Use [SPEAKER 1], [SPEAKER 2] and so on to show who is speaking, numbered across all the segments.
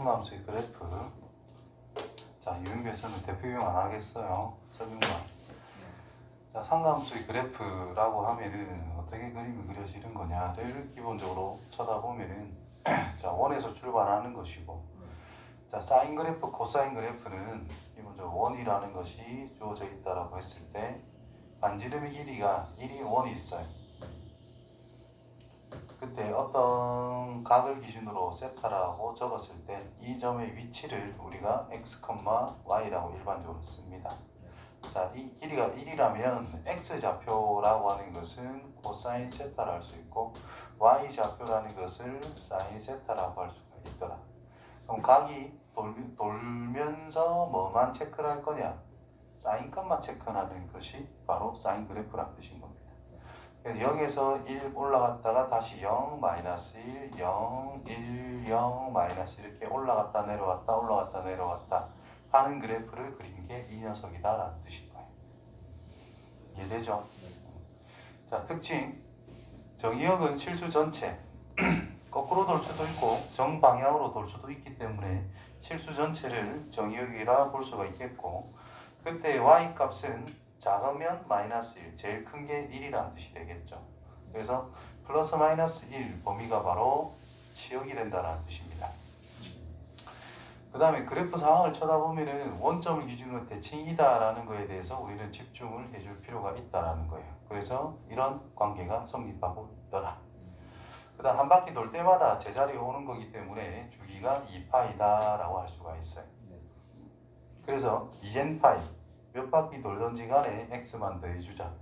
[SPEAKER 1] 상관함수의 그래프. 자, 유인배선은 대표 이용 안 하겠어요. 설명만. 자, 상관함수의 그래프라고 하면은 어떻게 그림이 그려지는 거냐를 기본적으로 쳐다보면은 자, 원에서 출발하는 것이고, 자, 사인 그래프, 코사인 그래프는 기본적으로 원이라는 것이 주어져 있다라고 했을 때 반지름의 길이가 1이 원이 있어요. 그때 어떤 각을 기준으로 세타라고 적었을 때 이 점의 위치를 우리가 x, y라고 일반적으로 씁니다. 자, 이 길이가 1이라면 x좌표라고 하는 것은 코사인 세타라 할 수 있고 y좌표라는 것을 사인 세타라고 할 수가 있더라. 그럼 각이 돌면서 뭐만 체크를 할 거냐? 사인 값만 체크하는 것이 바로 사인 그래프라는 뜻인 겁니다. 그래서 0에서 1 올라갔다가 다시 0, 마이너스 1, 0, 1, 0, 마이너스 이렇게 올라갔다 내려왔다 올라갔다 내려왔다 하는 그래프를 그린 게 이 녀석이다 라는 뜻인 거예요. 이해되죠? 자, 특징. 정의역은 실수 전체 거꾸로 돌 수도 있고 정방향으로 돌 수도 있기 때문에 실수 전체를 정의역이라 볼 수가 있겠고, 그때 y값은 작으면 마이너스 1, 제일 큰 게 1이라는 뜻이 되겠죠. 그래서 플러스 마이너스 1 범위가 바로 치역이 된다는 뜻입니다. 그 다음에 그래프 상황을 쳐다보면은 원점을 기준으로 대칭이다라는 거에 대해서 우리는 집중을 해줄 필요가 있다라는 거예요. 그래서 이런 관계가 성립하고 있더라. 그 다음 한 바퀴 돌 때마다 제자리에 오는 거기 때문에 주기가 2파이다라고 할 수가 있어요. 그래서 2n파이 몇 바퀴 돌던지 간에 x만 더해주자.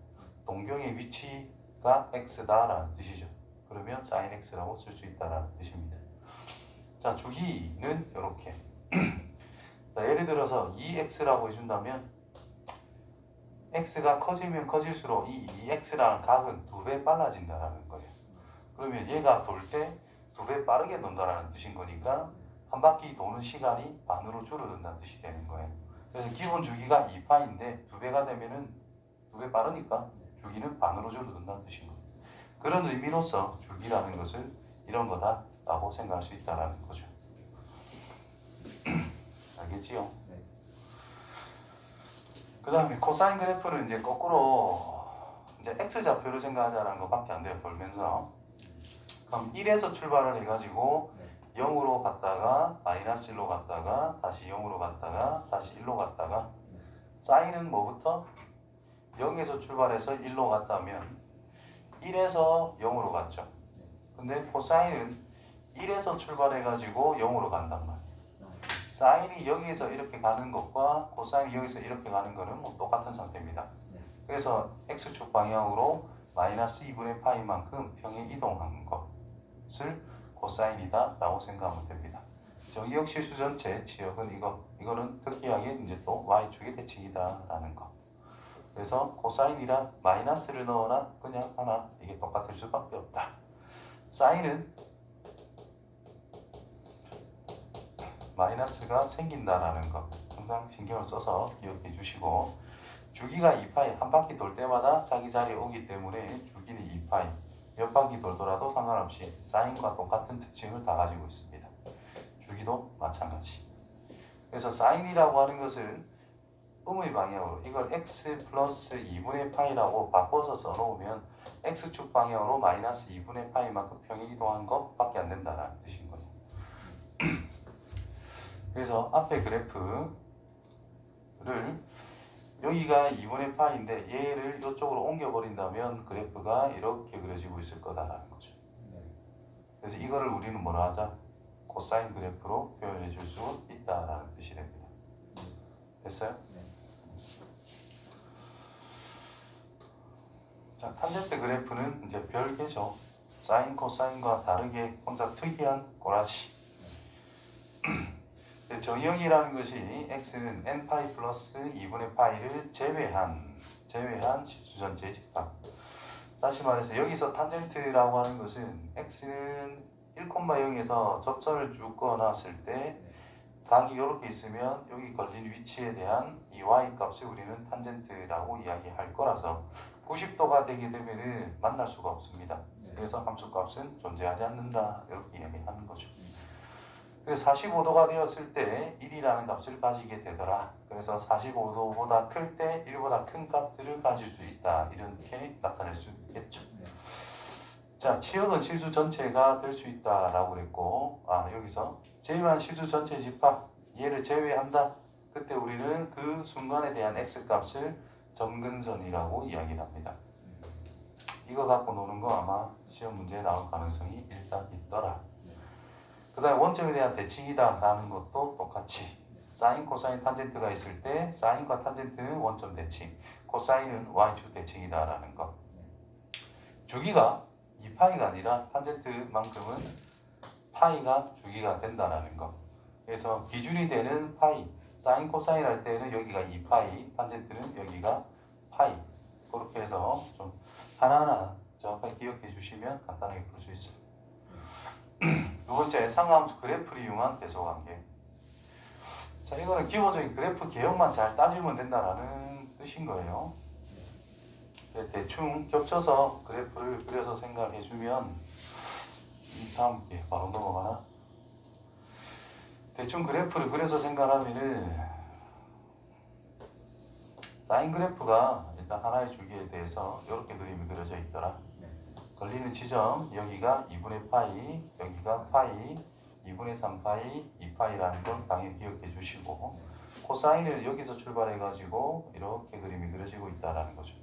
[SPEAKER 1] 동경의 위치가 x다라는 뜻이죠. 그러면 sin x라고 쓸 수 있다라는 뜻입니다. 자, 주기는 이렇게. 자, 예를 들어서 2x라고 해준다면 x가 커지면 커질수록 이 2x라는 각은 2배 빨라진다라는 거예요. 그러면 얘가 돌 때 2배 빠르게 돈다라는 뜻인 거니까 한 바퀴 도는 시간이 반으로 줄어든다는 뜻이 되는 거예요. 그래서 기본 주기가 2파인데 2배가 되면은 2배 빠르니까 주기는 반으로 줄어든다는 뜻인 거예요. 그런 의미로서 주기라는 것은 이런 거다라고 생각할 수 있다라는 거죠. 알겠지요? 네. 그 다음에 코사인 그래프는 이제 거꾸로 이제 x좌표를 생각하자는 것밖에 안 돼요. 돌면서. 그럼 1에서 출발을 해가지고 0으로 갔다가 마이너스 1로 갔다가 다시 0으로 갔다가 다시 1로 갔다가 사인은 뭐부터? 0에서 출발해서 1로 갔다면 1에서 0으로 갔죠. 근데 코사인은 1에서 출발해가지고 0으로 간단 말이에요. 사인이 여기에서 이렇게 가는 것과 코사인이 여기서 이렇게 가는 거는 뭐 똑같은 상태입니다. 그래서 x축 방향으로 마이너스 2분의 파이만큼 평행 이동한 것을 코사인이다 라고 생각하면 됩니다. 정의역 실수 전체 지역은 이거는 특이하게 이제 또 y축의 대칭이다 라는 거. 그래서 코사인이라 마이너스를 넣어라 그냥 하나 이게 똑같을 수밖에 없다. 사인은 마이너스가 생긴다라는 거 항상 신경을 써서 기억해 주시고, 주기가 2파이 한 바퀴 돌 때마다 자기 자리에 오기 때문에 주기는 2파이 몇 바퀴 돌더라도 상관없이 사인과 똑같은 특징을 다 가지고 있습니다. 주기도 마찬가지. 그래서 사인이라고 하는 것은 음의 방향으로 이걸 x 플러스 2분의 파이라고 바꿔서 써놓으면 x축 방향으로 마이너스 2분의 파이만큼 평행 이동한 것밖에 안 된다는 뜻인 거죠. 그래서 앞에 그래프를 여기가 2분의 파인데 얘를 이쪽으로 옮겨버린다면 그래프가 이렇게 그려지고 있을 거다라는 거죠. 그래서 이거를 우리는 뭐라 하자? 코사인 그래프로 표현해 줄 수 있다라는 뜻이 됩니다. 됐어요? 자, 탄젠트 그래프는 이제 별개죠. 사인, 코사인과 다르게 혼자 특이한 꼬라지. 정의역이라는 것이 x는 n파이 플러스 2분의 파이를 제외한 실수 전체의 집합. 다시 말해서 여기서 탄젠트라고 하는 것은 x는 1,0에서 접선을 쭉 그어놨을 때 각이 이렇게 있으면 여기 걸린 위치에 대한 이 y 값을 우리는 탄젠트라고 이야기할 거라서 90도가 되게 되면은 만날 수가 없습니다. 그래서 함수 값은 존재하지 않는다 이렇게 이야기하는 거죠. 그래서 45도가 되었을 때 1이라는 값을 가지게 되더라. 그래서 45도보다 클 때 1보다 큰 값들을 가질 수 있다. 이렇게 나타낼 수 있겠죠. 자, 치역은 실수 전체가 될 수 있다라고 그랬고, 여기서 제외한 실수 전체 집합, 얘를 제외한다. 그때 우리는 그 순간에 대한 x값을 점근선이라고 이야기를 합니다. 이거 갖고 노는 거 아마 시험 문제에 나올 가능성이 일단 있더라. 그 다음에 원점에 대한 대칭이다 라는 것도 똑같이 사인, 코사인, 탄젠트가 있을 때 사인과 탄젠트는 원점 대칭, 코사인은 y축 대칭이다 라는 거. 주기가 2파이가 아니라 탄젠트만큼은 파이가 주기가 된다라는 거. 그래서 기준이 되는 파이, 사인, 코사인 할 때는 여기가 2파이, 탄젠트는 여기가 파이. 그렇게 해서 좀 하나하나 정확하게 기억해 주시면 간단하게 풀 수 있어요. 두 번째, 상하함수 그래프를 이용한 대소관계. 자, 이거는 기본적인 그래프 개형만 잘 따지면 된다라는 뜻인 거예요. 대충 겹쳐서 그래프를 그려서 생각해 주면 다음 게 바로 넘어가나? 대충 그래프를 그려서 생각하면은 사인 그래프가 일단 하나의 줄기에 대해서 이렇게 그림이 그려져 있더라. 걸리는 지점 여기가 2분의 파이, 여기가 파이, 2분의 3파이, 2파이라는 건 당연히 기억해 주시고 코사인을 여기서 출발해 가지고 이렇게 그림이 그려지고 있다라는 거죠.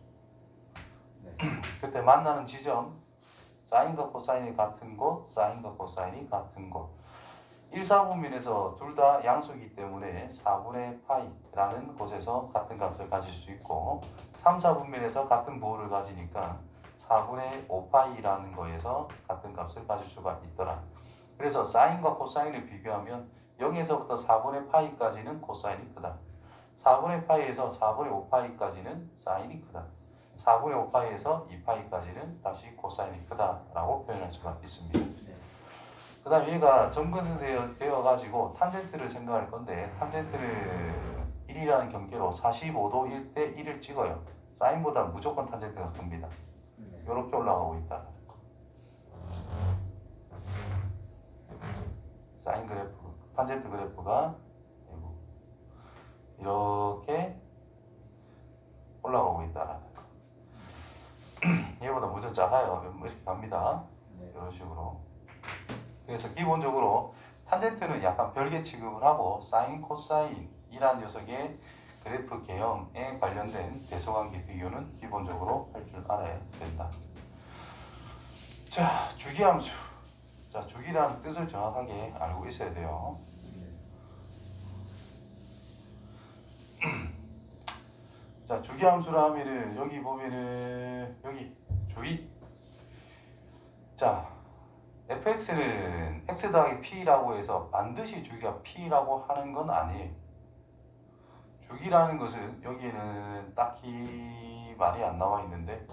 [SPEAKER 1] 그때 만나는 지점 사인과 코사인이 같은 곳, 사인과 코사인이 같은 곳. 1, 4분면에서 둘 다 양수이기 때문에 4분의 파이라는 곳에서 같은 값을 가질 수 있고 3, 4분면에서 같은 부호를 가지니까 4분의 5파이라는 거에서 같은 값을 가질 수가 있더라. 그래서 사인과 코사인을 비교하면 0에서부터 4분의 파이까지는 코사인이 크다. 4분의 파이에서 4분의 5파이까지는 사인이 크다. 4분의 5파이에서 2파이까지는 다시 코사인이 크다라고 표현할 수가 있습니다. 그 다음 얘가 점근선 되어가지고 탄젠트를 생각할 건데 탄젠트는 1이라는 경계로 45도일 때 1을 찍어요. 사인보다 무조건 탄젠트가 큽니다. 이렇게 올라가고 있다. 사인 그래프, 탄젠트 그래프가 이렇게 올라가고 있다. 얘보다 무조건 작아요. 이렇게 갑니다. 이런 식으로. 그래서 기본적으로 탄젠트는 약간 별개 취급을 하고 사인, 코사인이라는 녀석의 그래프 개형에 관련된 대소관계 비교는 기본적으로 할 줄 알아야 된다. 자, 주기함수. 자, 주기라는 뜻을 정확하게 알고 있어야 돼요. 자, 주기함수라 하면은 여기 보면은 여기 주의. 자, fx는 x 더하기 p라고 해서 반드시 주기가 p라고 하는 건 아니에요. 주기라는 것은 여기에는 딱히 말이 안 나와 있는데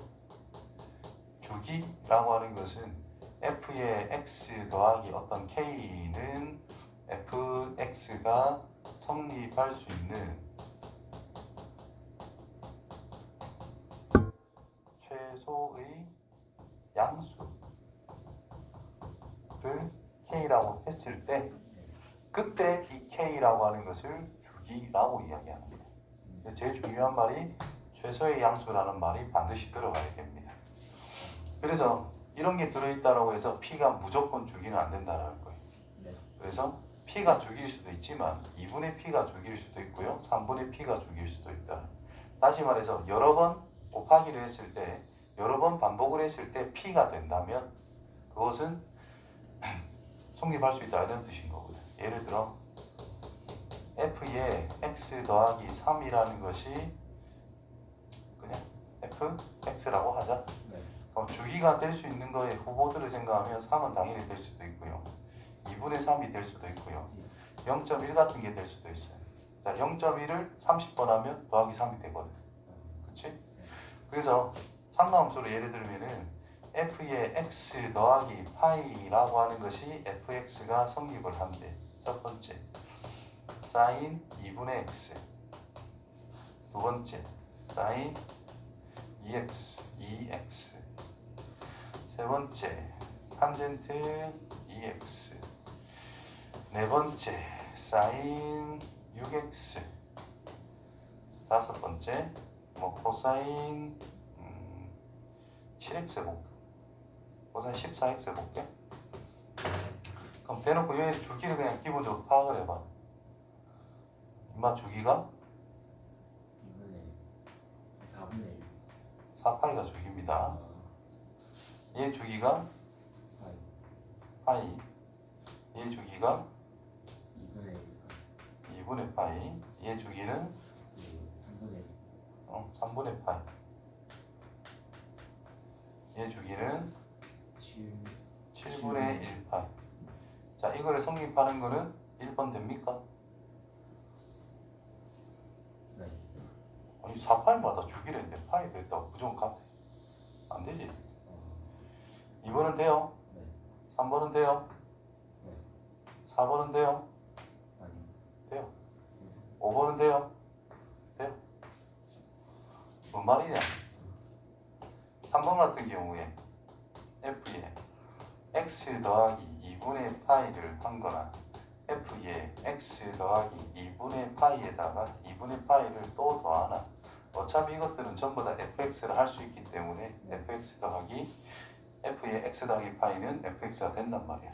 [SPEAKER 1] 주기라고 하는 것은 f의 x 더하기 어떤 k는 fx가 성립할 수 있는 최소의 양수를 k라고 했을 때 그때 이 k라고 하는 것을 주기라고 이야기합니다. 제일 중요한 말이 최소의 양수라는 말이 반드시 들어가야 됩니다. 그래서 이런 게 들어있다고 해서 p가 무조건 주기는 안 된다는 거예요. 그래서 p가 주기일 수도 있지만 2분의 p가 주기일 수도 있고요. 3분의 p가 주기일 수도 있다. 다시 말해서 여러 번 곱하기를 했을 때 여러 번 반복을 했을 때 p가 된다면 그것은 성립할 수 있다 이런 뜻인 거거든요. 예를 들어 f의 x 더하기 3이라는 것이 그냥 fx라고 하자. 그럼 주기가 될 수 있는 거에 후보들을 생각하면 3은 당연히 될 수도 있고요. 2분의 3이 될 수도 있고요. 0.1 같은 게 될 수도 있어요. 자, 0.1을 30번 하면 더하기 3이 되거든. 그치? 그래서 상가함수로 예를 들면은 f의 x 더하기 파이라고 하는 것이 fx가 성립을 한대. 첫 번째, 사인 2분의 x. 두 번째, 사인 2x, 2x. 세 번째, 탄젠트 2x. 네 번째 사인 6x. 다섯 번째 뭐 코사인 7x 해볼게. 코사인 14x 해볼게. 그럼 대놓고 여기 주기를 그냥 기본적으로 파악을 해봐. 인마 주기가
[SPEAKER 2] 2분의 4분의 1.
[SPEAKER 1] 4파이가 주기입니다. 얘 주기가 파이. 얘 주기가
[SPEAKER 2] 2분의 1.
[SPEAKER 1] 2분의 파이. 얘 주기는
[SPEAKER 2] 3분의 1.
[SPEAKER 1] 3분의 파이. 얘 주기는 7분의 1 파이. 자, 이거를 성립하는 거는 1번 됩니까?
[SPEAKER 2] 네.
[SPEAKER 1] 아니 4파이마다 주기를 했는데 파이 됐다고 무조건 같아. 안 되지. 2번은 돼요?
[SPEAKER 2] 네.
[SPEAKER 1] 3번은 돼요?
[SPEAKER 2] 네.
[SPEAKER 1] 4번은 돼요?
[SPEAKER 2] 아니.
[SPEAKER 1] 돼요. 5번은 돼요? 돼요. 뭔 말이냐? 3번 같은 경우에 F에 x 더하기 2분의 파이를 한 거나 F에 x 더하기 2분의 파이에다가 2분의 파이를 또 더하나, 어차피 이것들은 전부 다 fx를 할 수 있기 때문에 fx 더하기 f의 x 더하기 파이는 fx가 된단 말이야.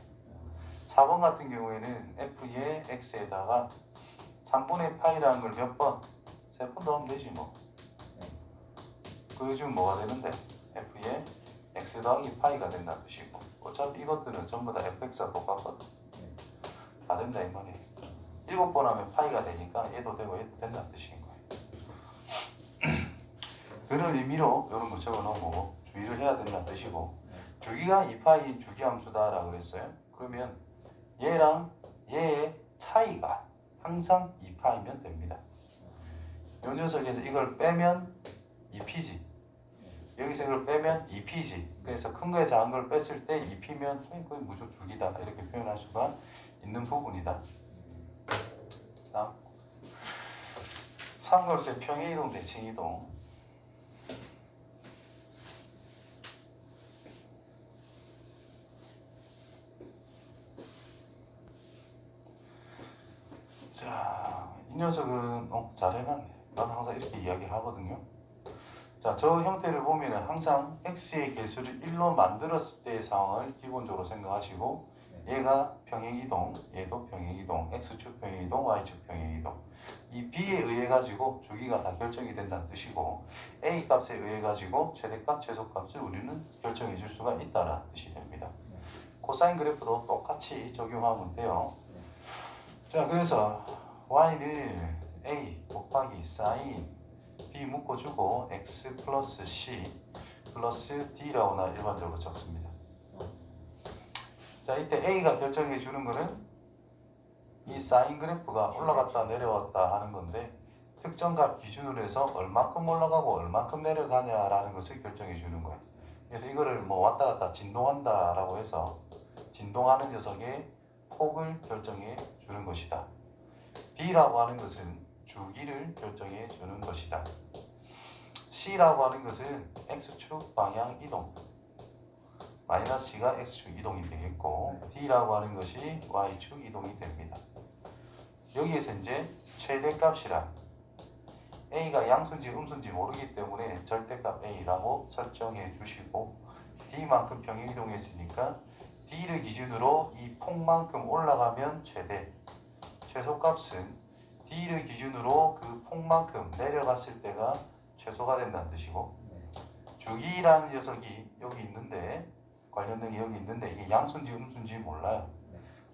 [SPEAKER 1] 4번 같은 경우에는 f의 x에다가 3분의 파이라는 걸 몇 번? 3번 더하면 되지 뭐. 그중 뭐가 되는데? f의 x 더하기 파이가 된다는 뜻이고, 어차피 이것들은 전부 다 fx가 똑같거든. 다 된다 이 말이야. 7번 하면 파이가 되니까 얘도 되고 얘도 된다는 뜻인 거예요. 그런 의미로 이런 거 적어놓고 주의를 해야 된다는 뜻이고, 주기가 2파이 주기함수다라고 그랬어요. 그러면 얘랑 얘의 차이가 항상 2파이면 됩니다. 이 녀석에서 이걸 빼면 2p지. 여기서 이걸 빼면 2p지. 그래서 큰 거에 작은 걸 뺐을 때 2p면 거의 무조건 주기다, 이렇게 표현할 수가 있는 부분이다. 다음 상골세 평행이동 대칭이동. 자, 이 녀석은 잘 해놨네. 난 항상 이렇게 이야기를 하거든요. 자, 저 형태를 보면 항상 x의 개수를 1로 만들었을 때의 상황을 기본적으로 생각하시고, 얘가 평행이동, 얘도 평행이동, x축 평행이동, y축 평행이동. 이 b에 의해 가지고 주기가 다 결정이 된다는 뜻이고, a 값에 의해 가지고 최대값, 최소값을 우리는 결정해 줄 수가 있다는 뜻이 됩니다. 코사인 그래프도 똑같이 적용하면 돼요. 자, 그래서 y는 a 곱하기 사인 b 묶어주고 x 플러스 c 플러스 d라고 나 일반적으로 적습니다. 자, 이때 a가 결정해 주는 거는 이 사인 그래프가 올라갔다 내려왔다 하는 건데, 특정 값 기준으로 해서 얼마큼 올라가고 얼마큼 내려가냐라는 것을 결정해 주는 거예요. 그래서 이거를 뭐 왔다 갔다 진동한다 라고 해서 진동하는 녀석의 폭을 결정해 주는 것이다. b라고 하는 것은 주기를 결정해 주는 것이다. c라고 하는 것은 x축 방향 이동, 마이너스 c가 x축 이동이 되겠고, d라고 하는 것이 y축 이동이 됩니다. 여기에서 이제 최대값이란 a가 양수인지 음수인지 모르기 때문에 절대값 a라고 설정해 주시고, d만큼 평행이동했으니까 d를 기준으로 이 폭만큼 올라가면 최대, 최소값은 d를 기준으로 그 폭만큼 내려갔을 때가 최소가 된다는 뜻이고, 주기라는 녀석이 여기 있는데, 관련된 게 여기 있는데 이게 양수인지 음수인지 몰라요.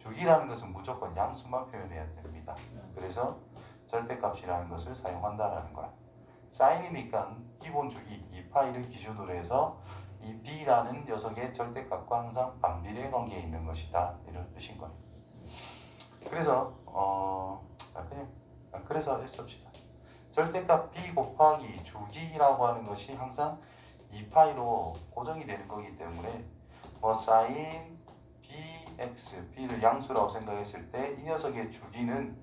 [SPEAKER 1] 주기라는 것은 무조건 양수만 표현해야 됩니다. 그래서 절대값이라는 것을 사용한다라는 거야. 사인이니까 기본 주기 2파이를 기준으로 해서 이 b라는 녀석의 절대값과 항상 반비례 관계에 있는 것이다, 이런 뜻인 거예요. 그래서 그래서 했습시다. 절대값 b 곱하기 주기라고 하는 것이 항상 2파이로 고정이 되는 거기 때문에 뭐 사인 bx, b를 양수라고 생각했을 때 이 녀석의 주기는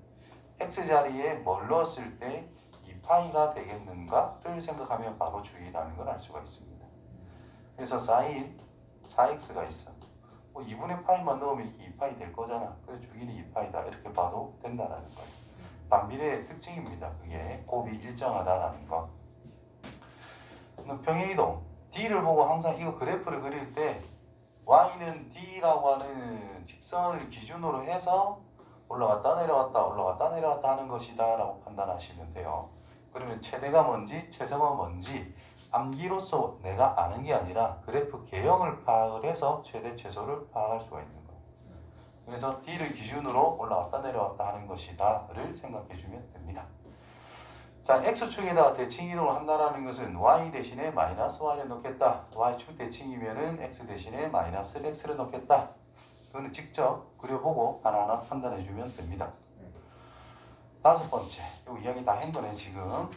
[SPEAKER 1] x자리에 뭘 넣었을 때 2파이가 되겠는가를 생각하면 바로 주기라는 걸 알 수가 있습니다. 그래서 사인 4x가 있어. 뭐 2분의 파이만 넣으면 이게 2파이 될 거잖아. 그래서 주기는 2파이다 이렇게 봐도 된다라는 거예요. 반비례의 특징입니다. 그게 곱이 일정하다라는 거. 평행이동 D를 보고 항상 이거 그래프를 그릴 때 Y는 D라고 하는 직선을 기준으로 해서 올라갔다 내려왔다 올라갔다 내려왔다 하는 것이다 라고 판단하시면 돼요. 그러면 최대가 뭔지 최소가 뭔지 암기로서 내가 아는 게 아니라 그래프 개형을 파악을 해서 최대 최소를 파악할 수가 있는 거예요. 그래서 D를 기준으로 올라왔다 내려왔다 하는 것이다 를 생각해 주면 됩니다. 자, X축에다가 대칭 이동을 한다라는 것은 Y 대신에 마이너스 Y를 넣겠다. Y축 대칭이면은 X 대신에 마이너스 X를 넣겠다. 그거는 직접 그려보고 하나하나 판단해 주면 됩니다. 다섯 번째, 요 이야기 다 한 거네 지금.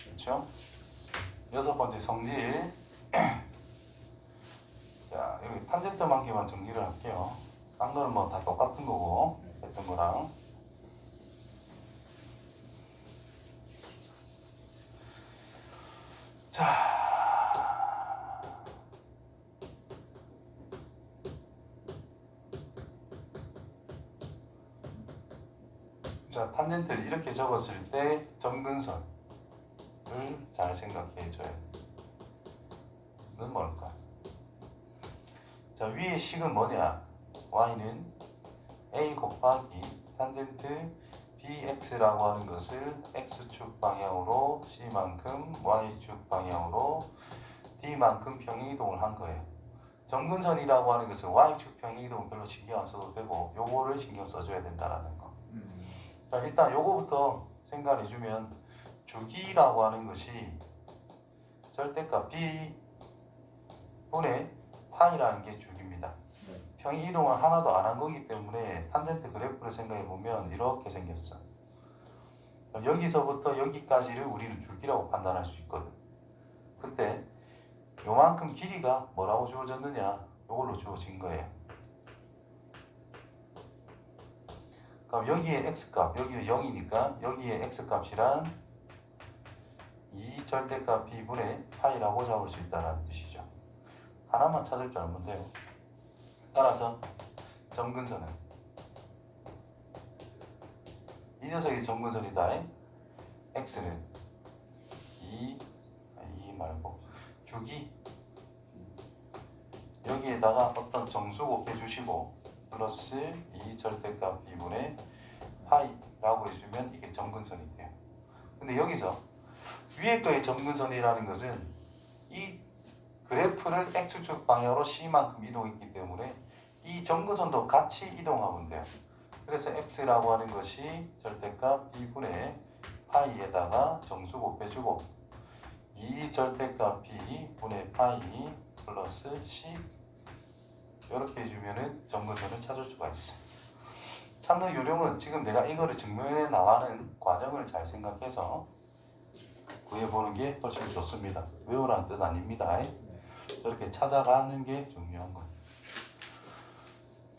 [SPEAKER 1] 그렇죠? 여섯 번째 성질. 자, 여기 탄젠트만큼만 정리를 할게요. 딴 거는 뭐 다 똑같은 거고 했던 거랑. 자, 탄젠트를 이렇게 적었을 때 점근선을 잘 생각해 줘야 돼. 는 뭘까? 자, 위에 식은 뭐냐? y는 a 곱하기 탄젠트 bx라고 하는 것을 x축 방향으로 c만큼 y축 방향으로 d만큼 평행이동을 한 거예요. 점근선이라고 하는 것은 y축 평행이동은 별로 신경 안 써도 되고 요거를 신경 써줘야 된다라는 거. 자, 일단 요거부터 생각해주면 주기라고 하는 것이 절대값 b분의 파이라는 게 주기입니다. 평행이동을 하나도 안 한 거기 때문에 탄젠트 그래프를 생각해보면 이렇게 생겼어. 여기서부터 여기까지를 우리는 주기라고 판단할 수 있거든. 그때 요만큼 길이가 뭐라고 주어졌느냐? 요걸로 주어진 거예요. 그럼 여기에 x값, 여기는 0이니까 여기에 x값이란 이 절대값 b분의 파이라고 잡을 수 있다는 뜻이죠. 하나만 찾을 줄 알면 돼요. 따라서 점근선은 이 녀석이 점근선이다. x는 2 말고 주기 여기에다가 어떤 정수 곱해주시고 플러스 이 절대값 b분의 파이라고 해주면 이게 점근선이 돼요. 근데 여기서 위에 거의 점근선이라는 것은 이 그래프를 x축 방향으로 c만큼 이동했기 때문에 이 점근선도 같이 이동하면 돼요. 그래서 x라고 하는 것이 절대값 b분의 파이에다가 정수 곱해주고 이 절대값 b분의 파이 플러스 c 이렇게 해주면은 점근선을 찾을 수가 있어요. 찾는 요령은 지금 내가 이거를 증명해 나가는 과정을 잘 생각해서 구해보는 게 훨씬 좋습니다. 외우라는 뜻 아닙니다. 이렇게 찾아가는 게 중요한 거예요.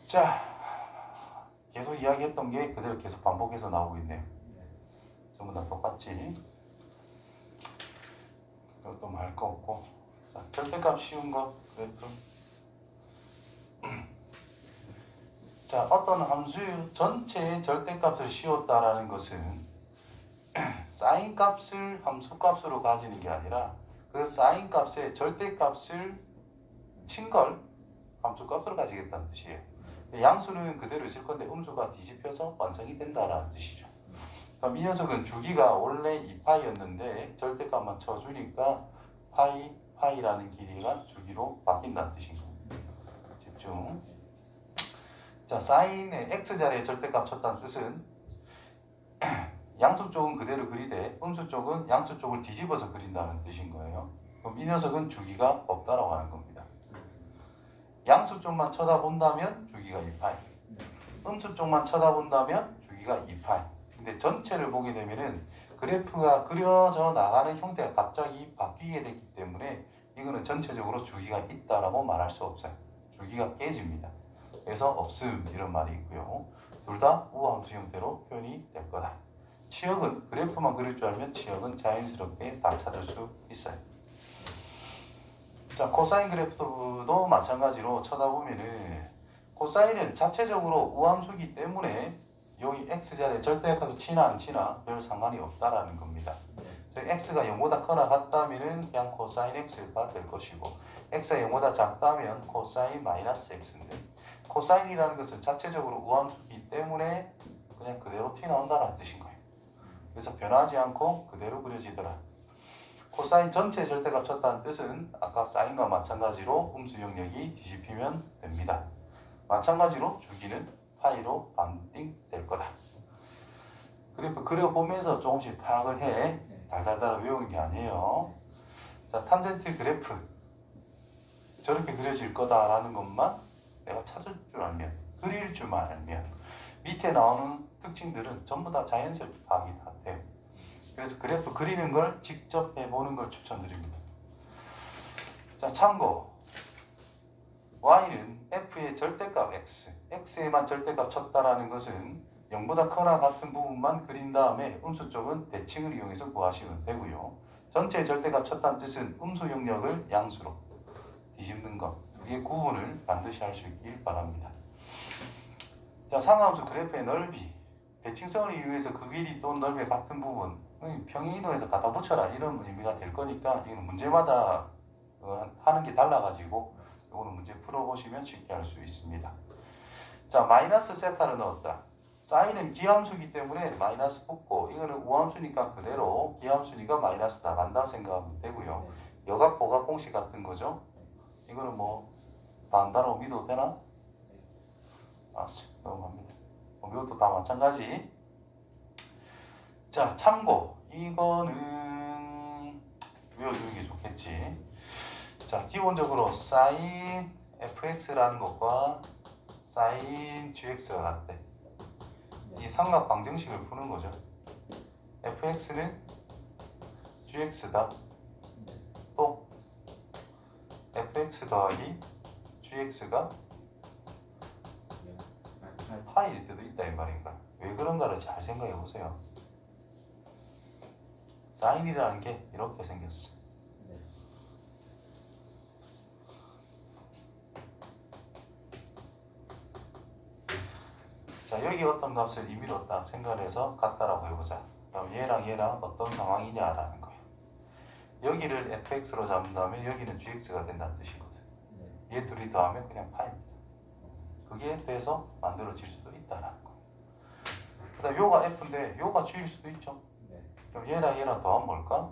[SPEAKER 1] 자, 계속 이야기했던 게 그대로 계속 반복해서 나오고 있네요. 전부 다 똑같지. 이것도 뭐 할 거 없고. 자, 절대값 쉬운 거 그래프. 자, 어떤 함수 전체의 절대값을 씌웠다라는 것은 사인 값을 함수 값으로 가지는 게 아니라 그 사인 값의 절대값을 친 걸 함수 값으로 가지겠다는 뜻이에요. 양수는 그대로 있을 건데 음수가 뒤집혀서 완성이 된다라는 뜻이죠. 그럼 이 녀석은 주기가 원래 2파이였는데 절대값만 쳐주니까 파이라는 길이가 주기로 바뀐다는 뜻인 겁니다. 집중. 자, 사인의 x자리에 절대값 쳤다는 뜻은 양수 쪽은 그대로 그리되 음수 쪽은 양수 쪽을 뒤집어서 그린다는 뜻인 거예요. 그럼 이 녀석은 주기가 없다라고 하는 겁니다. 양수 쪽만 쳐다본다면 주기가 2파이, 음수 쪽만 쳐다본다면 주기가 2파이. 근데 전체를 보게 되면은 그래프가 그려져 나가는 형태가 갑자기 바뀌게 됐기 때문에 이거는 전체적으로 주기가 있다라고 말할 수 없어요. 주기가 깨집니다. 그래서 없음 이런 말이 있고요. 둘 다 우함수 형태로 표현이 될 거다. 치역은 그래프만 그릴 줄 알면 치역은 자연스럽게 다 찾을 수 있어요. 자, 코사인 그래프도 마찬가지로 쳐다보면은 코사인은 자체적으로 우함수기 때문에 여기 x자리에 절대값이 치나 안 치나 별 상관이 없다라는 겁니다. 그래서 x가 0보다 커나 같다면은 그냥 코사인 x가 될 것이고 x가 0보다 작다면 코사인 마이너스 x인데 코사인이라는 것은 자체적으로 우함수기 때문에 그냥 그대로 튀어나온다는 뜻인 거예요. 그래서 변하지 않고 그대로 그려지더라. 코사인 전체 절대값 쳤다는 뜻은 아까 사인과 마찬가지로 음수 영역이 뒤집히면 됩니다. 마찬가지로 주기는 파이로 반띵 될 거다. 그래프 그려보면서 조금씩 파악을 해. 달달달 외우는 게 아니에요. 자, 탄젠트 그래프 저렇게 그려질 거다라는 것만 내가 찾을 줄 알면, 그릴 줄만 알면 밑에 나오는 특징들은 전부 다 자연스럽게 파악이 다 돼요. 그래서 그래프 그리는 걸 직접 해보는 걸 추천드립니다. 자, 참고 y는 f의 절대값 x, x에만 절대값 쳤다라는 것은 0보다 커나 같은 부분만 그린 다음에 음수 쪽은 대칭을 이용해서 구하시면 되고요. 전체 절대값 쳤다는 뜻은 음수 영역을 양수로 뒤집는 것, 이게 구분을 반드시 할 수 있길 바랍니다. 자, 상하함수 그래프의 넓이, 대칭성을 이용해서 그 길이 또는 넓이의 같은 부분 평행이동해서 갖다 붙여라 이런 의미가 될 거니까 이건 문제마다 하는 게 달라가지고 이거는 문제 풀어보시면 쉽게 할 수 있습니다. 자, 마이너스 세타를 넣었다. 사인은 기함수이기 때문에 마이너스 붙고 이거는 우함수니까 그대로 기함수니까 마이너스 나간다 생각하면 되고요. 여각 보각 공식 같은 거죠. 이거는 뭐 단단하고 믿어도 되나? 알았어, 넘어갑니다. 이것도 다 마찬가지. 자, 참고 이거는 외워두는 게 좋겠지. 자, 기본적으로 sin fx라는 것과 sin gx가 같대. 이 삼각 방정식을 푸는 거죠. fx는 gx다. 또 fx 더하기 gx가 파이일 때도 있다 이 말인가. 왜 그런가를 잘 생각해 보세요. 사인이라는 게 이렇게 생겼어. 자, 여기 어떤 값을 이미렀다 생각을 해서 같다라고 해보자. 그럼 얘랑 얘랑 어떤 상황이냐라는 거예요. 여기를 fx로 잡은 다음에 여기는 gx가 된다는 뜻이거든. 얘 둘이 더하면 그냥 파입니다. 그게 돼서 만들어질 수도 있다라는 거예요. 그다음 요가 f인데 요가 g일 수도 있죠. 그럼 얘랑 얘랑 더하면 뭘까?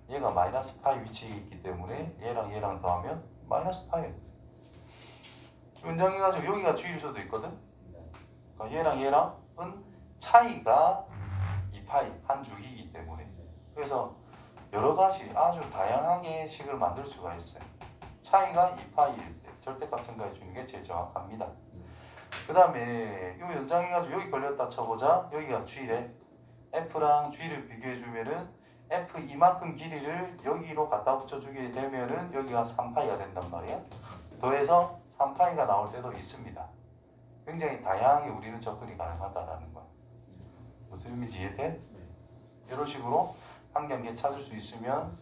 [SPEAKER 1] 얘가 마이너스 파이 위치에 있기 때문에 얘랑 얘랑 더하면 마이너스 파이예요. 연장해가지고 여기가 g일 수도 있거든. 그러니까 얘랑 얘랑은 차이가 2파이 한 주기이기 때문에 그래서 여러 가지 아주 다양하게 식을 만들 수가 있어요. 차이가 2파이일 때 절대값 생각해 주는 게 제일 정확합니다. 그 다음에 이 연장해가지고 여기 걸렸다 쳐보자. 여기가 g래. f랑 g를 비교해주면은 f 이만큼 길이를 여기로 갖다 붙여주게 되면은 여기가 3파이가 된단 말이야. 더해서 3파이가 나올 때도 있습니다. 굉장히 다양하게 우리는 접근이 가능하다라는 거야. 무슨 의미인지 이해돼? 이런 식으로 한 경기에 찾을 수 있으면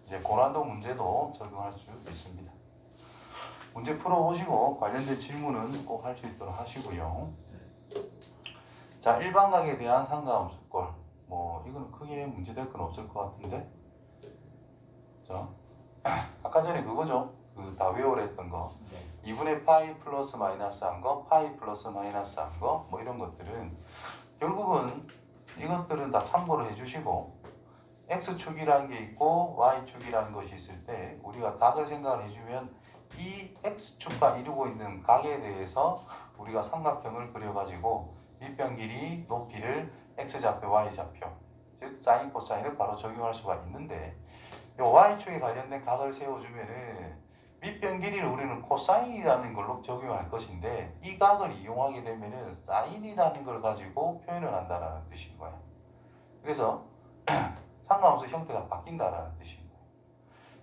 [SPEAKER 1] 이제 고난도 문제도 적용할 수 있습니다. 문제 풀어보시고 관련된 질문은 꼭 할 수 있도록 하시고요. 자, 일반각에 대한 상가함수꼴. 뭐 이거는 크게 문제될 건 없을 것 같은데. 자, 아까 전에 그거죠. 그 다 외우랬던 거. 2분의 파이 플러스 마이너스 한 거, 파이 플러스 마이너스 한 거, 뭐 이런 것들은 결국은 이것들은 다 참고를 해주시고 x축이라는 게 있고 y축이라는 것이 있을 때 우리가 각을 생각을 해주면 이 x축과 이루고 있는 각에 대해서 우리가 삼각형을 그려가지고 밑변 길이 높이를 x좌표, y좌표 즉 사인, 코사인을 바로 적용할 수가 있는데 이 y축에 관련된 각을 세워주면은 밑변 길이를 우리는 코사인이라는 걸로 적용할 것인데 이 각을 이용하게 되면은 사인이라는 걸 가지고 표현을 한다는 뜻인 거예요. 그래서 상관없이 형태가 바뀐다라는 뜻인 거예요.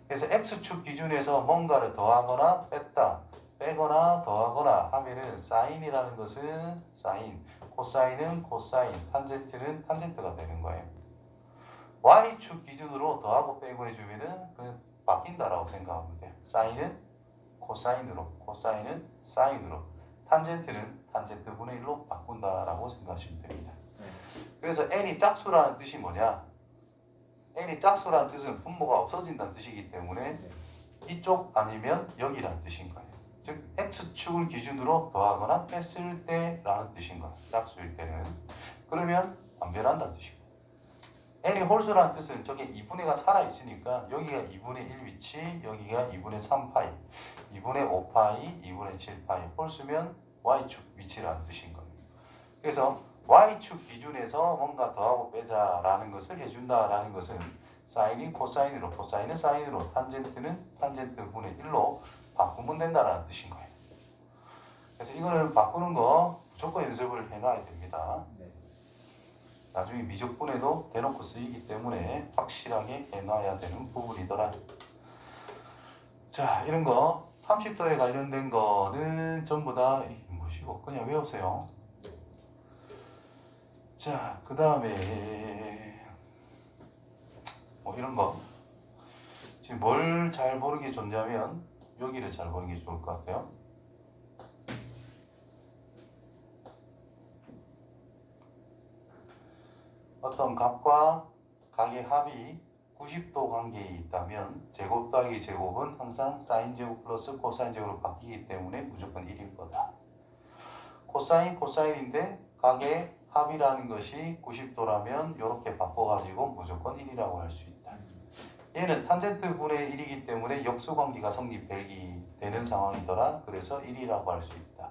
[SPEAKER 1] 그래서 x축 기준에서 뭔가를 더하거나 뺐다, 빼거나 더하거나 하면은 사인이라는 것은 사인, 코사인은 코사인, 탄젠트는 탄젠트가 되는 거예요. y축 기준으로 더하고 빼고 해주면은 그 바뀐다라고 생각하면 돼요. 사인은 코사인으로, 코사인은 사인으로, 탄젠트는 탄젠트 분의 1로 바꾼다라고 생각하시면 됩니다.
[SPEAKER 2] 네.
[SPEAKER 1] 그래서 n이 짝수라는 뜻이 뭐냐? n이 짝수라는 뜻은 분모가 없어진다는 뜻이기 때문에
[SPEAKER 2] 네.
[SPEAKER 1] 이쪽 아니면 여기라는 뜻인 거예요. 즉 x축을 기준으로 더하거나 뺐을 때라는 뜻인 거예요. 짝수일 때는. 그러면 안 변한다는 뜻이고, n이 홀수라는 뜻은 저게 2분의 가 살아있으니까 여기가 2분의 1 위치, 여기가 2분의 3파이, 2분의 5파이, 2분의 7파이, 홀수면 y축 위치라는 뜻인 거예요. 그래서 y축 기준에서 뭔가 더하고 빼자라는 것을 해준다라는 것은 사인이 코사인으로, 코사인은 사인으로, 탄젠트는 탄젠트 분의 1로 바꾸면 된다라는 뜻인 거예요. 그래서 이거를 바꾸는 거 무조건 연습을 해놔야 됩니다.
[SPEAKER 2] 네.
[SPEAKER 1] 나중에 미적분에도 대놓고 쓰이기 때문에 확실하게 해놔야 되는 부분이더라. 자, 이런 거 30도에 관련된 거는 전부 다 뭐시고 그냥 외우세요. 자, 그 다음에 뭐 이런 거 지금 뭘 잘 보는 게 좋냐면 여기를 잘 보는 게 좋을 것 같아요. 어떤 값과 각의 합이 90도 관계에 있다면 제곱 더하기 제곱은 항상 사인 제곱 플러스 코사인 제곱으로 바뀌기 때문에 무조건 1일 거다. 코사인 코사인인데 각의 합이라는 것이 90도라면 이렇게 바꿔가지고 무조건 1이라고 할 수 있다. 얘는 탄젠트 분의 1이기 때문에 역수관계가 성립되는 상황이더라. 그래서 1이라고 할 수 있다.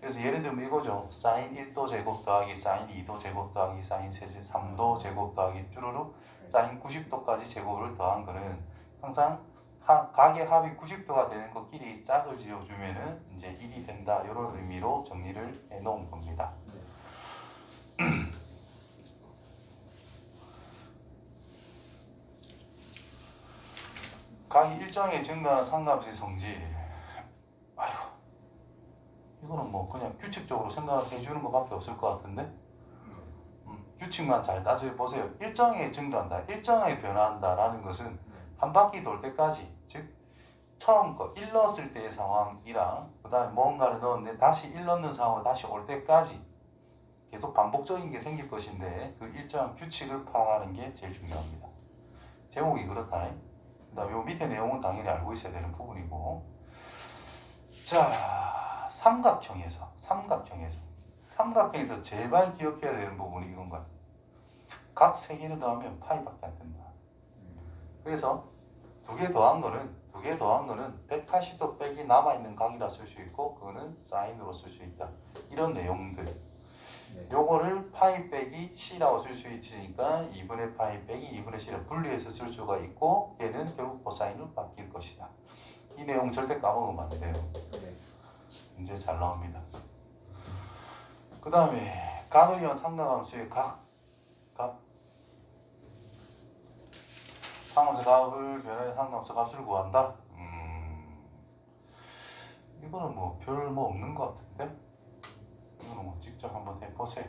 [SPEAKER 1] 그래서 예를 들면 이거죠. 사인 1도 제곱 더하기 사인 2도 제곱 더하기 사인 3도 제곱 더하기 쭈루룩 사인 90도까지 제곱을 더한 거는 항상 각의 합이 90도가 되는 것끼리 짝을 지어주면은 이제 1이 된다. 이런 의미로 정리를 해 놓은 겁니다. 각이 일정에 증가한 상값의 성질. 아이고, 이거는 뭐 그냥 규칙적으로 생각해 주는 것밖에 없을 것 같은데. 규칙만 잘 따져 보세요. 일정에 증가한다, 일정에 변화한다라는 것은 한 바퀴 돌 때까지, 즉 처음 거 1 넣었을 때의 상황이랑 그 다음에 뭔가를 넣었는데 다시 1 넣는 상황으로 다시 올 때까지 계속 반복적인 게 생길 것인데 그 일정한 규칙을 파악하는 게 제일 중요합니다. 제목이 그렇다. 그 다음에 요 밑에 내용은 당연히 알고 있어야 되는 부분이고. 자, 삼각형에서 제발 기억해야 되는 부분이 이건 거야. 각 3개를 더하면 파이밖에 안 된다. 그래서 2개 더한 거는 180도 빼기 남아있는 각이라 쓸 수 있고 그거는 사인으로 쓸 수 있다. 이런 내용들. 요거를 파이 빼기 c라고 쓸 수 있으니까 2분의 파이 빼기 2분의 c를 분리해서 쓸 수가 있고 얘는 결국 코사인으로 바뀔 것이다. 이 내용 절대 까먹으면 안 돼요. 문제 잘 나옵니다. 그 다음에 각을 이한 상각함수의 상함수 값을 변화해 상함수 값을 구한다. 이거는 뭐 별 없는 것 같은데. 이거는 뭐 직접 한번 해보세요.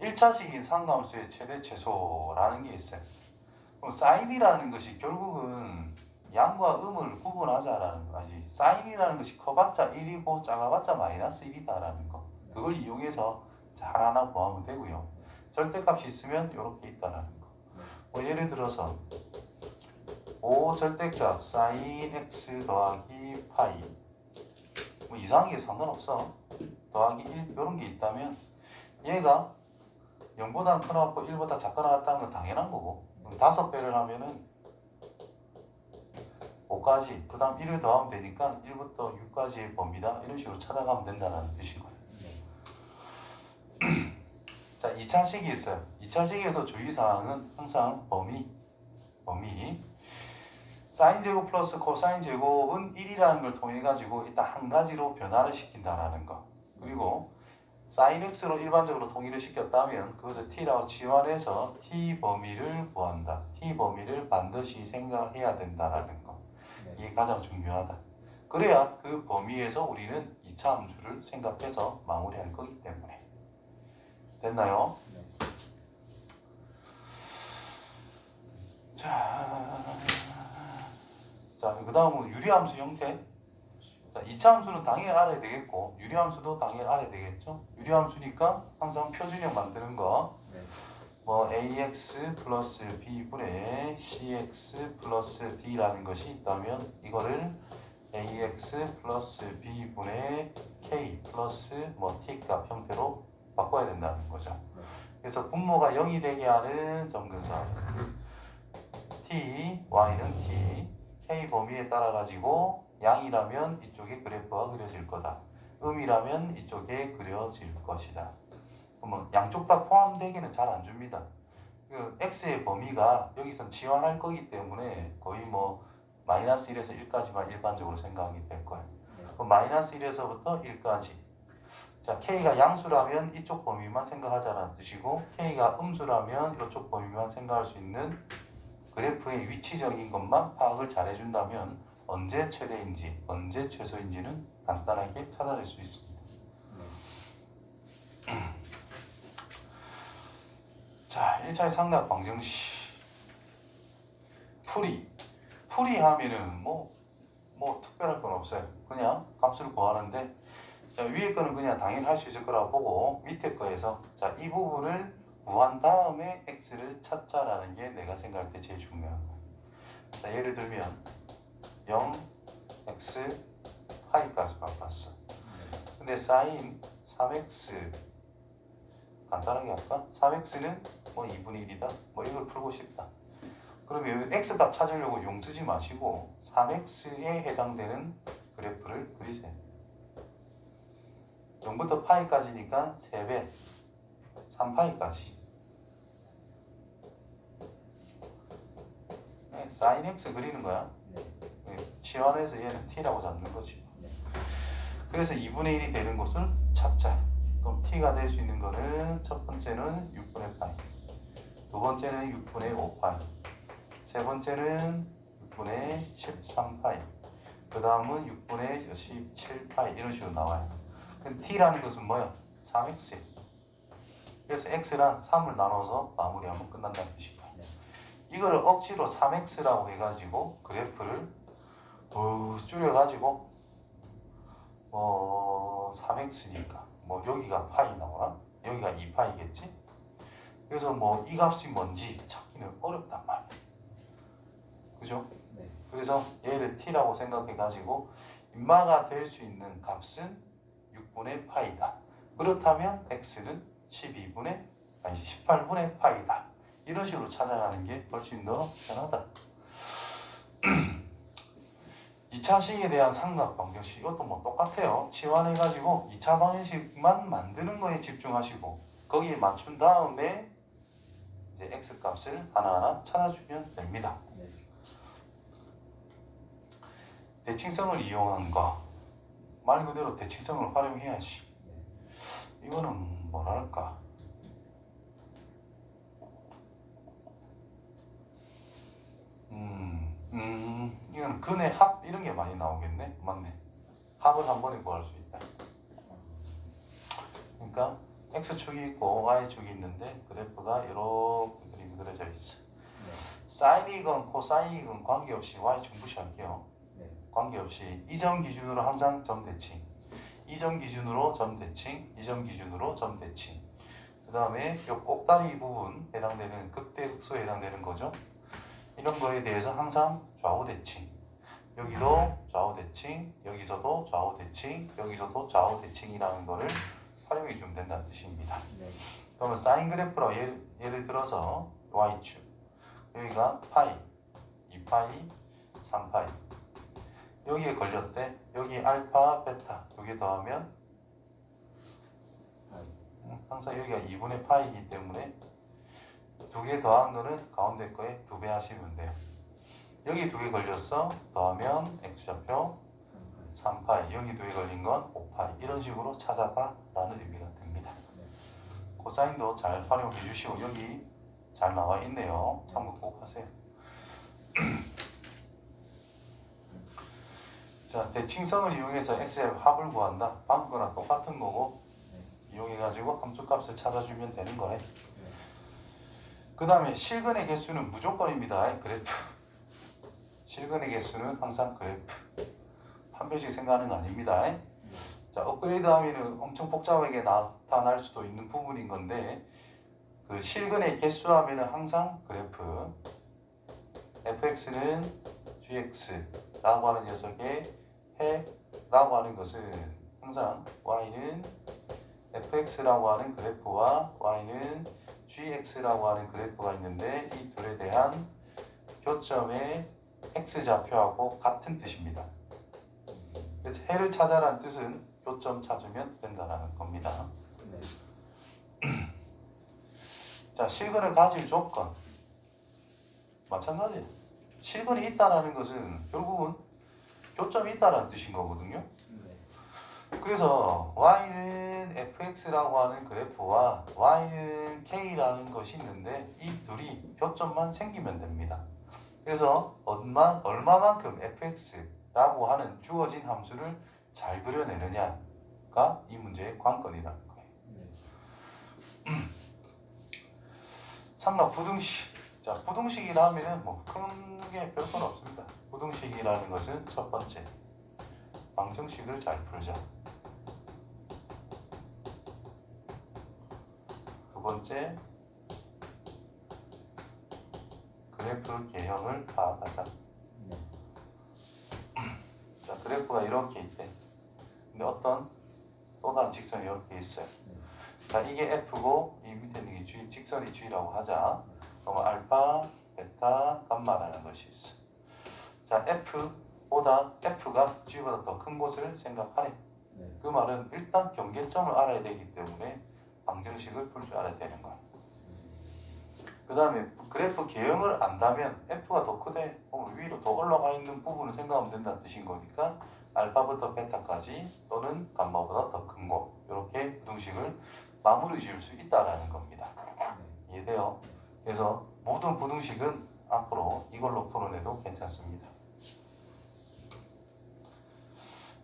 [SPEAKER 1] 1차식인 상감수의 최대 최소라는 게 있어요. 그럼 사인이라는 것이 결국은 양과 음을 구분하자라는 거지. 사인이라는 것이 커봤자 1이고 작아봤자 마이너스 1이다라는 거. 그걸 이용해서 잘 하나 구하면 되고요. 절대값이 있으면 이렇게 있다라는 거. 뭐 예를 들어서 5 절대값 사인 x 더하기 파이, 뭐 이상한 게 상관없어. 더하기 1 이런 게 있다면 얘가 0보다 커나왔고 1보다 작거나 같다는 건 당연한 거고, 5배를 하면은 5까지, 그 다음 1을 더하면 되니까 1부터 6까지의 범위다. 이런 식으로 찾아가면 된다는 뜻인 거예요. 자, 2차식이 있어요. 2차식에서 주의사항은 항상 범위. 사인 제곱 플러스 코사인 제곱은 1이라는 걸 통해 가지고 일단 한 가지로 변화를 시킨다라는 거. 그리고 사인 x로 일반적으로 통일을 시켰다면 그것을 t라고 치환해서 t 범위를 구한다. t 범위를 반드시 생각해야 된다라는 거. 이게 가장 중요하다. 그래야 그 범위에서 우리는 2차 함수를 생각해서 마무리할 거기 때문에. 됐나요? 자, 자, 그 다음은 유리함수 형태. 자, 2차 함수는 당연히 알아야 되겠고 유리함수도 당연히 알아야 되겠죠. 유리함수니까 항상 표준형 만드는 거.
[SPEAKER 2] 네.
[SPEAKER 1] 뭐 ax 플러스 b분의 cx 플러스 d라는 것이 있다면 이거를 ax 플러스 b분의 k 플러스 뭐 t값 형태로 바꿔야 된다는 거죠.
[SPEAKER 2] 네.
[SPEAKER 1] 그래서 분모가 0이 되게 하는 점근선 t, y는 t, k 범위에 따라 가지고 양이라면 이쪽에 그래프가 그려질 거다. 음이라면 이쪽에 그려질 것이다. 그러면 양쪽 다 포함되기는 잘 안 줍니다. 그 x의 범위가 여기선 지원할 거기 때문에 거의 뭐 마이너스 1에서 1까지만 일반적으로 생각이 될 거예요.
[SPEAKER 2] 네.
[SPEAKER 1] 그럼 마이너스 1에서부터 1까지. 자, k가 양수라면 이쪽 범위만 생각하자는 뜻이고 k가 음수라면 이쪽 범위만 생각할 수 있는 그래프의 위치적인 것만 파악을 잘 해준다면 언제 최대인지 언제 최소인지는 간단하게 찾아낼 수 있습니다.
[SPEAKER 2] 네.
[SPEAKER 1] 자, 1차의 삼각 방정식 풀이 하면은 뭐 특별할 건 없어요. 그냥 값을 구하는데 자, 위에 거는 그냥 당연히 할 수 있을 거라고 보고 밑에 거에서 자, 이 부분을 구한 다음에 x를 찾자라는 게 내가 생각할 때 제일 중요한 거예요. 자, 예를 들면 0, x, 파이까지 바꿨어. 근데 사인 3x 간단하게 할까? 3x는 뭐 2분의 1이다. 뭐 이걸 풀고 싶다. 그러면 여기 x값 찾으려고 용 쓰지 마시고 3x에 해당되는 그래프를 그리세요. 0부터 파이까지니까 3배 3파이까지. 네, 사인 x 그리는 거야.
[SPEAKER 2] 네.
[SPEAKER 1] 치환해서 얘는 t라고 잡는 거지.
[SPEAKER 2] 네.
[SPEAKER 1] 그래서 2분의 1이 되는 곳을 찾자. 그럼 t가 될 수 있는 거는 첫 번째는 6분의 파이, 두 번째는 6분의 5파이, 세 번째는 6분의 13파이, 그 다음은 6분의 17파이 이런 식으로 나와요. 그럼 t라는 것은 뭐야? 3x. 그래서 x랑 3을 나눠서 마무리하면 끝난다는 뜻이에요.
[SPEAKER 2] 네.
[SPEAKER 1] 이거를 억지로 3x라고 해가지고 그래프를 줄여가지고 3x니까 뭐 여기가 파이 나오나? 여기가 2파이겠지? 그래서 뭐 이 값이 뭔지 찾기는 어렵단 말이야. 그죠?
[SPEAKER 2] 네.
[SPEAKER 1] 그래서 얘를 t라고 생각해가지고 인마가 될 수 있는 값은 6분의 파이다. 그렇다면 x는 18분의 파이다. 이런 식으로 찾아가는 게 훨씬 더 편하다. 2차 식에 대한 삼각 방정식 이것도 뭐 똑같아요. 치환해가지고 2차 방정식만 만드는 거에 집중하시고 거기에 맞춘 다음에 이제 x 값을 하나하나 찾아주면 됩니다.
[SPEAKER 2] 네.
[SPEAKER 1] 대칭성을 이용한 거 말 그대로 대칭성을 활용해야지. 이거는 뭐랄까 이건 근의 합 이런 게 많이 나오겠네. 맞네. 합을 한 번에 구할 수 있다. 그러니까 x축이 있고 y축이 있는데 그래프가 이렇게 그림이 그려져 있어.
[SPEAKER 2] 네.
[SPEAKER 1] 사인이건 코사인이건 관계없이 y축 무시할게요.
[SPEAKER 2] 네.
[SPEAKER 1] 관계없이 이 점 기준으로 항상 점 대칭, 이 점 기준으로 점 대칭, 이 점 기준으로 점 대칭. 그 다음에 이 꼭다리 부분 해당되는 극대극소에 해당되는 거죠. 이런 거에 대해서 항상 좌우 대칭. 여기도 좌우 대칭, 여기서도 좌우 대칭, 여기서도 좌우 대칭이라는 거를 활용해 주면 된다는 뜻입니다.
[SPEAKER 2] 네.
[SPEAKER 1] 그러면 사인 그래프로 예를 들어서 y축, 여기가 파이, 2파이, 3파이. 여기에 걸렸대. 여기 알파, 베타 두 개 더하면 항상 여기가 2분의 파이이기 때문에 두 개 더한 거는 가운데 거에 2배 하시면 돼요. 여기 두 개 걸렸어. 더하면 x좌표 3파이. 여기 두 개 걸린 건 5파이. 이런 식으로 찾아봐 라는 의미가 됩니다. 코사인도 잘 활용해 주시고 여기 잘 나와 있네요. 참고 꼭 하세요. 자, 대칭성을 이용해서 x의 합을 구한다. 방금 거랑 똑같은 거고 이용해가지고 함수값을 찾아주면 되는 거예요. 그 다음에 실근의 개수는 무조건입니다. 그래프 실근의 개수는 항상 그래프. 판별식 생각하는 거 아닙니다.
[SPEAKER 2] 네.
[SPEAKER 1] 자, 업그레이드 하면은 엄청 복잡하게 나타날 수도 있는 부분인 건데, 그 실근의 개수 하면은 항상 그래프. fx는 gx라고 하는 녀석의 해라고 하는 것은 항상 y는 fx라고 하는 그래프와 y는 gx라고 하는 그래프가 있는데 이 둘에 대한 교점의 x좌표하고 같은 뜻입니다. 그래서 해를 찾아라는 뜻은 교점 찾으면 된다는 겁니다.
[SPEAKER 2] 네.
[SPEAKER 1] 자, 실근을 가질 조건 마찬가지예요. 실근이 있다는 것은 결국은 교점이 있다는 뜻인 거거든요.
[SPEAKER 2] 네.
[SPEAKER 1] 그래서 y는 fx라고 하는 그래프와 y는 k라는 것이 있는데 이 둘이 교점만 생기면 됩니다. 그래서 얼마만큼 fx라고 하는 주어진 함수를 잘 그려내느냐가 이 문제의 관건이라는 거예요.
[SPEAKER 2] 네.
[SPEAKER 1] 상락 부등식. 자, 부등식이라면은 뭐 큰 게 별건 없습니다. 부등식이라는 것은 첫 번째 방정식을 잘 풀자. 두 번째 그래프 개형을 파악하자.
[SPEAKER 2] 네.
[SPEAKER 1] 자, 그래프가 이렇게 있대. 근데 어떤 또 다른 직선이 이렇게 있어요.
[SPEAKER 2] 네.
[SPEAKER 1] 자, 이게 F고 이 밑에 있는 게 G, 직선이 G라고 하자. 그러면 알파, 베타, 감마라는 것이 있어. 자, F보다 F가 G보다 더 큰 곳을 생각하래.
[SPEAKER 2] 네.
[SPEAKER 1] 그 말은 일단 경계점을 알아야 되기 때문에 방정식을 풀 줄 알아야 되는 거야. 그 다음에 그래프 개형을 안다면 F가 더 크대. 위로 더 올라가 있는 부분을 생각하면 된다는 뜻인 거니까 알파부터 베타까지 또는 감마보다 더 큰 곳 이렇게 부등식을 마무리 지을 수 있다라는 겁니다.
[SPEAKER 2] 네.
[SPEAKER 1] 이해돼요? 그래서 모든 부등식은 앞으로 이걸로 풀어내도 괜찮습니다.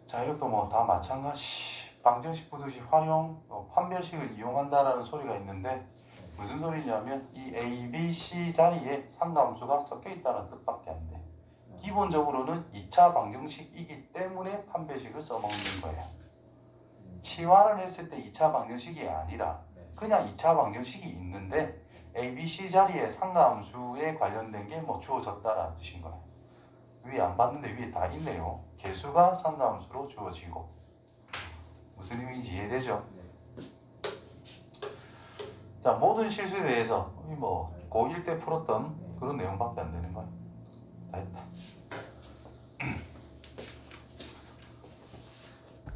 [SPEAKER 1] 자, 이것도 뭐 다 마찬가지. 방정식 부등식 활용, 판별식을 이용한다라는 소리가 있는데 무슨 소리냐면 이 A, B, C 자리에 상가함수가 섞여 있다는 뜻밖에 안 돼. 기본적으로는 2차 방정식이기 때문에 판별식을 써먹는 거예요. 치환을 했을 때 2차 방정식이 아니라
[SPEAKER 2] 네.
[SPEAKER 1] 그냥 2차 방정식이 있는데 A, B, C 자리에 상가함수에 관련된 게 뭐 주어졌다라는 뜻인 거예요. 위에 안 봤는데 위에 다 있네요. 개수가 상가함수로 주어지고. 무슨 의미인지 이해되죠?
[SPEAKER 2] 네.
[SPEAKER 1] 자, 모든 실수에 대해서 뭐 고1 때 풀었던 그런 내용밖에 안 되는 거야. 다 했다.